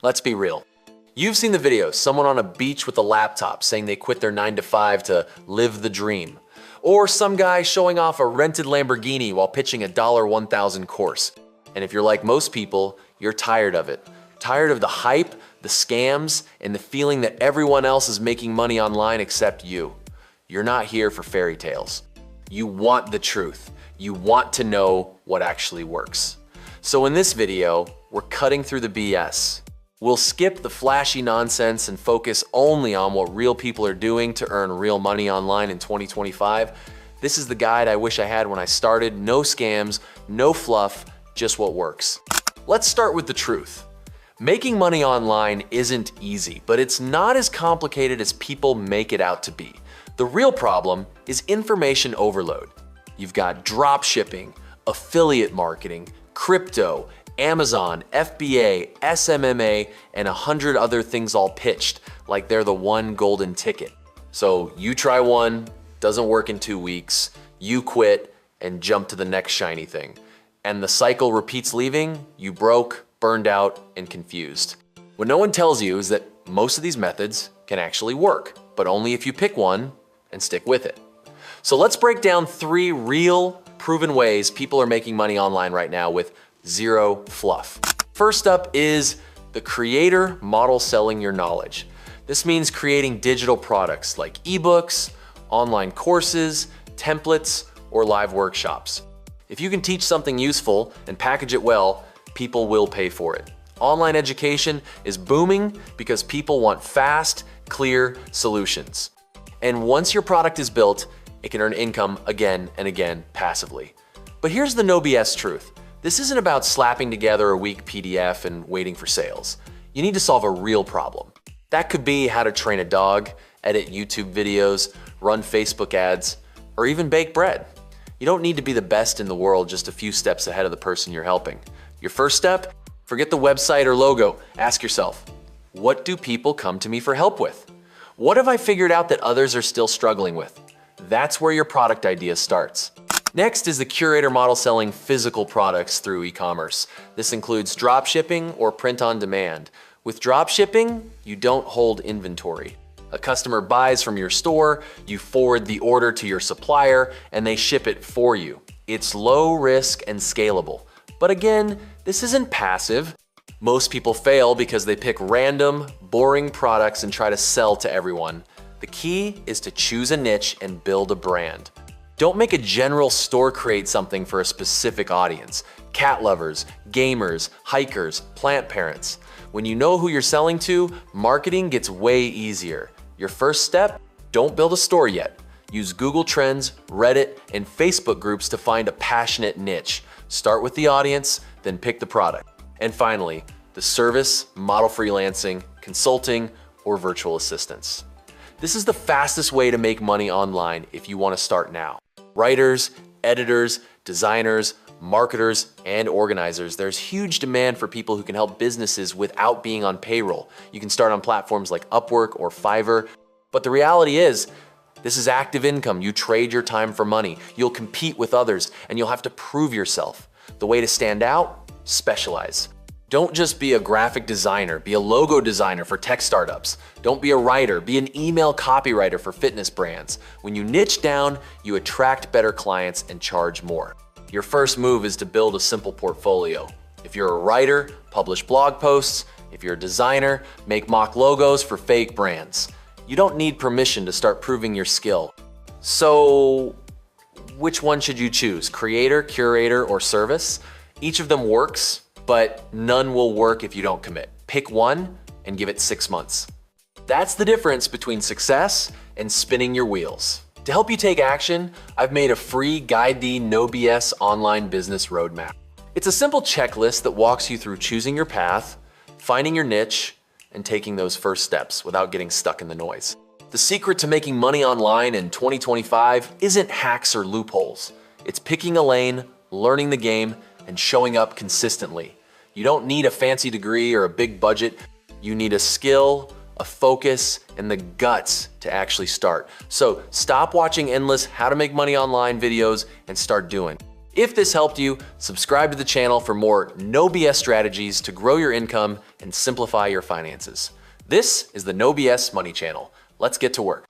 Let's be real. You've seen the videos, someone on a beach with a laptop saying they quit their 9 to 5 to live the dream. Or some guy showing off a rented Lamborghini while pitching a $1,000 course. And if you're like most people, you're tired of it. Tired of the hype, the scams, and the feeling that everyone else is making money online except you. You're not here for fairy tales. You want the truth. You want to know what actually works. So in this video, we're cutting through the BS. We'll skip the flashy nonsense and focus only on what real people are doing to earn real money online in 2025. This is the guide I wish I had when I started. No scams, no fluff, just what works. Let's start with the truth. Making money online isn't easy, but it's not as complicated as people make it out to be. The real problem is information overload. You've got drop shipping, affiliate marketing, crypto, Amazon, FBA, SMMA, and 100 other things all pitched like they're the one golden ticket. So you try one, doesn't work in 2 weeks, you quit and jump to the next shiny thing. And the cycle repeats leaving, you broke, burned out, and confused. What no one tells you is that most of these methods can actually work, but only if you pick one and stick with it. So let's break down 3 real, proven ways people are making money online right now with zero fluff. First up is the creator model selling your knowledge. This means creating digital products like ebooks, online courses, templates, or live workshops. If you can teach something useful and package it well, people will pay for it. Online education is booming because people want fast, clear solutions. And once your product is built, it can earn income again and again passively. But here's the no BS truth. This isn't about slapping together a weak PDF and waiting for sales. You need to solve a real problem. That could be how to train a dog, edit YouTube videos, run Facebook ads, or even bake bread. You don't need to be the best in the world, just a few steps ahead of the person you're helping. Your first step, forget the website or logo. Ask yourself, what do people come to me for help with? What have I figured out that others are still struggling with? That's where your product idea starts. Next is the curator model selling physical products through e-commerce. This includes drop shipping or print on demand. With drop shipping, you don't hold inventory. A customer buys from your store, you forward the order to your supplier, and they ship it for you. It's low risk and scalable. But again, this isn't passive. Most people fail because they pick random, boring products and try to sell to everyone. The key is to choose a niche and build a brand. Don't make a general store create something for a specific audience. Cat lovers, gamers, hikers, plant parents. When you know who you're selling to, marketing gets way easier. Your first step, don't build a store yet. Use Google Trends, Reddit, and Facebook groups to find a passionate niche. Start with the audience, then pick the product. And finally, the service, model freelancing, consulting, or virtual assistants. This is the fastest way to make money online if you want to start now. Writers, editors, designers, marketers, and organizers, there's huge demand for people who can help businesses without being on payroll. You can start on platforms like Upwork or Fiverr, but the reality is, this is active income. You trade your time for money. You'll compete with others, and you'll have to prove yourself. The way to stand out? Specialize. Don't just be a graphic designer, be a logo designer for tech startups. Don't be a writer, be an email copywriter for fitness brands. When you niche down, you attract better clients and charge more. Your first move is to build a simple portfolio. If you're a writer, publish blog posts. If you're a designer, make mock logos for fake brands. You don't need permission to start proving your skill. So, which one should you choose? Creator, curator, or service? Each of them works, but none will work if you don't commit. Pick one and give it 6 months. That's the difference between success and spinning your wheels. To help you take action, I've made a free Guide the No BS online business roadmap. It's a simple checklist that walks you through choosing your path, finding your niche, and taking those first steps without getting stuck in the noise. The secret to making money online in 2025 isn't hacks or loopholes. It's picking a lane, learning the game, and showing up consistently. You don't need a fancy degree or a big budget. You need a skill, a focus, and the guts to actually start. So stop watching endless how to make money online videos and start doing. If this helped you, subscribe to the channel for more no BS strategies to grow your income and simplify your finances. This is the No BS Money Channel. Let's get to work.